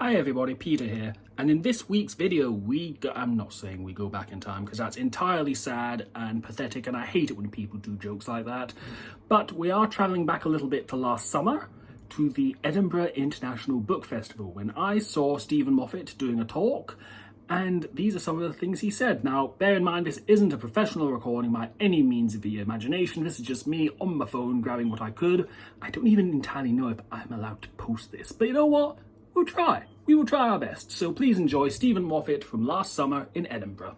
Hi everybody, Peter here, and in this week's video I'm not saying we go back in time because that's entirely sad and pathetic and I hate it when people do jokes like that, but we are travelling back a little bit to last summer to the Edinburgh International Book Festival when I saw Steven Moffat doing a talk, and these are some of the things he said. Now, bear in mind, this isn't a professional recording by any means of the imagination. This is just me on my phone grabbing what I could. I don't even entirely know if I'm allowed to post this, but you know what? We'll try. We will try our best. So please enjoy Steven Moffat from last summer in Edinburgh.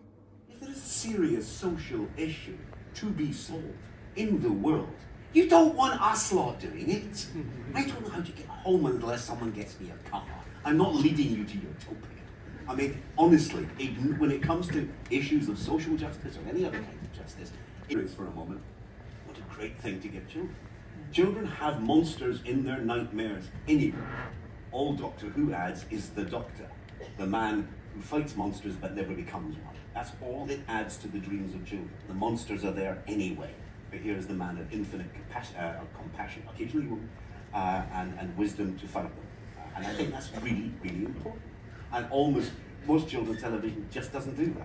If there is a serious social issue to be solved in the world, you don't want us lot doing it. I don't know how to get home unless someone gets me a car. I'm not leading you to utopia. I mean, honestly, when it comes to issues of social justice or any other kind of justice, for a moment, what a great thing to give children. Children have monsters in their nightmares anyway. All Doctor Who adds is the Doctor, the man who fights monsters but never becomes one. That's all it adds to the dreams of children. The monsters are there anyway, but here's the man of infinite compassion, occasionally woman, and wisdom to fight them. And I think that's really, really important. And most children's television just doesn't do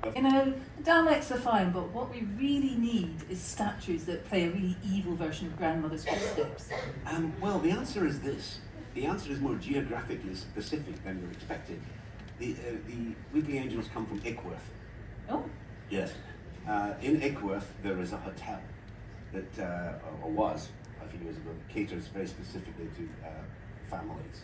that. You know, Daleks are fine, but what we really need is statues that play a really evil version of Grandmother's Footsteps. Well, the answer is this. The answer is more geographically specific than you're expecting. The Weeping Angels come from Ickworth. Oh? Yes. In Ickworth, there is a hotel that, or was a few years ago, that caters very specifically to families,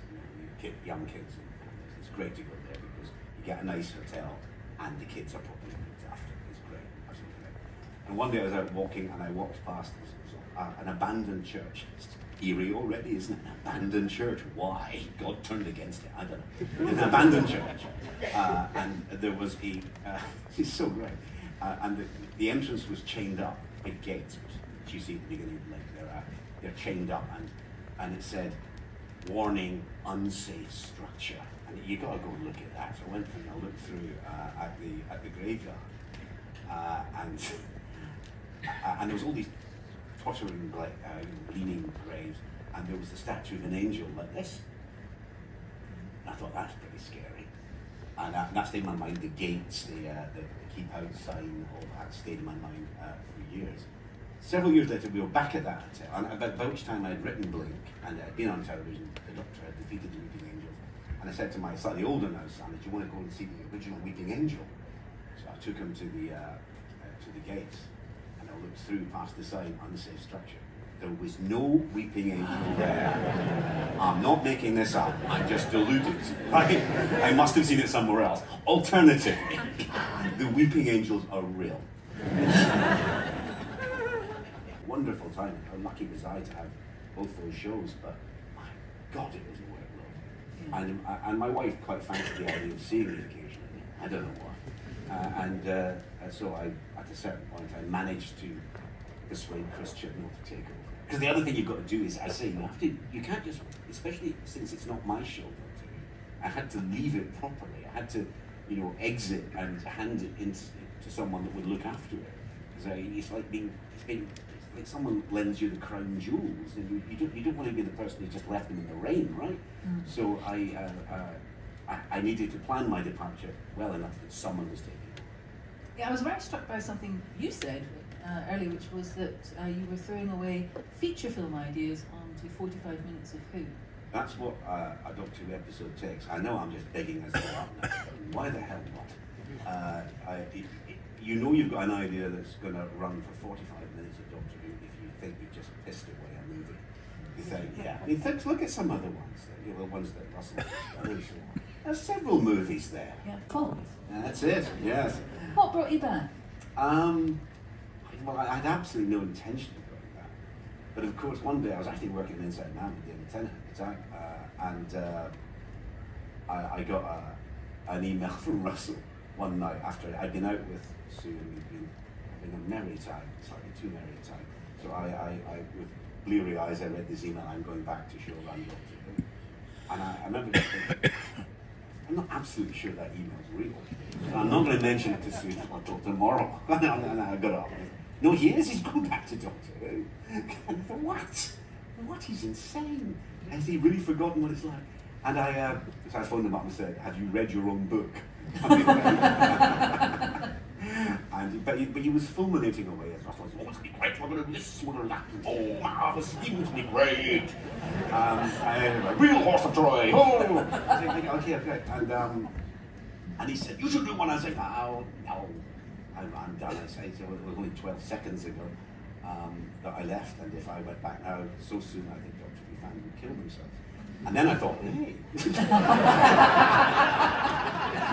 young kids and families. It's great to go there because you get a nice hotel and the kids are properly looked after. It's great, absolutely great. And one day I was out walking and I walked past an abandoned church. It's eerie already, isn't it? An abandoned church. Why? God turned against it. I don't know. An abandoned church. And there was it's so great. And the entrance was chained up, big gates, which you see at the beginning, like they're chained up, and it said, "Warning, unsafe structure." And you gotta go and look at that. So I went and I looked through at the graveyard, and there was all these tottering, leaning graves, and there was the statue of an angel like this. And I thought, that's pretty scary. And that stayed in my mind. The gates, the keep out sign, all that stayed in my mind for years. Several years later, we were back at that hotel, and about which time I had written Blink, and it had been on television. The Doctor had defeated the Weeping Angels, and I said to my slightly older now son, "Do you want to go and see the original Weeping Angel?" So I took him to the gates. And I looked through past the sign, unsafe structure. There was no Weeping Angel there. I'm not making this up. I'm just deluded. Right? I must have seen it somewhere else. Alternatively, the Weeping Angels are real. Wonderful time. How lucky was I to have both those shows? But my God, it was a workload. And my wife quite fancied the idea of seeing it occasionally. I don't know why. So at a certain point, I managed to persuade Christian not to take over. Because the other thing you've got to do is, I say, you can't just, especially since it's not my show, I had to leave it properly. I had to, exit and hand it to someone that would look after it. Because it's like someone lends you the crown jewels, and you don't want to be the person who just left them in the rain, right? Mm. So I needed to plan my departure well enough that someone was taking it. Yeah, I was very struck by something you said earlier, which was that you were throwing away feature film ideas onto 45 minutes of Who. That's what a Doctor Who episode takes. I know I'm just begging us all up now. Why the hell not? You've got an idea that's going to run for 45 minutes of Doctor Who if you think you've just pissed away a movie. You think, yeah. I mean, look at some other ones, the ones that Russell has done. There's several movies there. Yeah, Falls. That's it, yes. What brought you back? Well, I had absolutely no intention of going back. But of course, one day I was actually working Inside Man with David Tennant at the time, and I got an email from Russell one night after I'd been out with Sue and we'd been having a merry time, slightly too merry a time. So I with bleary eyes, I read this email, "I'm going back to showrun Doctor Who." And I remember just thinking, I'm not absolutely sure that email's real. So I'm not going to mention it to Sue until tomorrow. And I got up. No, he is. He's going back to Doctor Who. And I thought, what? He's insane. Has he really forgotten what it's like? And so I phoned him up and said, "Have you read your own book?" But he was fulminating away as Russell was, "Oh, it's going to be great, we're going to do this, we're going to do that, oh, marvellous, it's going to be great. Real horse of Troy, oh!" I said, "Okay. And he said, "You should do one." I said, "Oh, no, I'm done." I said, "So it was only 12 seconds ago that I left, and if I went back now so soon, I think Dr. Buchanan would kill himself." And then I thought, hey,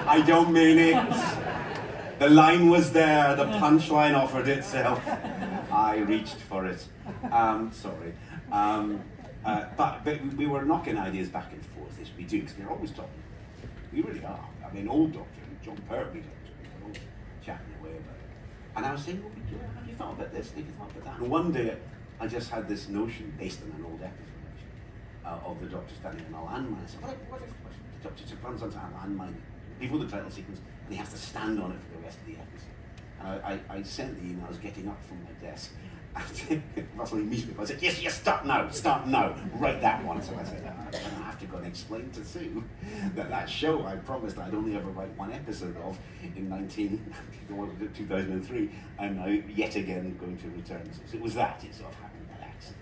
I don't mean it. The line was there, the punchline offered itself. I reached for it. Sorry. But we were knocking ideas back and forth, as we do, because we're always talking. We really are. I mean, old Doctor, John Pertwee Doctor, we're all chatting away about it. And I was saying, well, have you thought about this? Have you thought about that? And one day, I just had this notion, based on an old episode, of the Doctor standing on a landmine. I said, what if the Doctor just runs onto a landmine before the title sequence, and he has to stand on it for the rest of the episode? And I sent the email, I was getting up from my desk, and Russell immediately I said, yes, start now, write that one. So I said, I have to go and explain to Sue that show I promised I'd only ever write one episode of in 2003, and now yet again going to return. So it was that, it sort of happened by accident.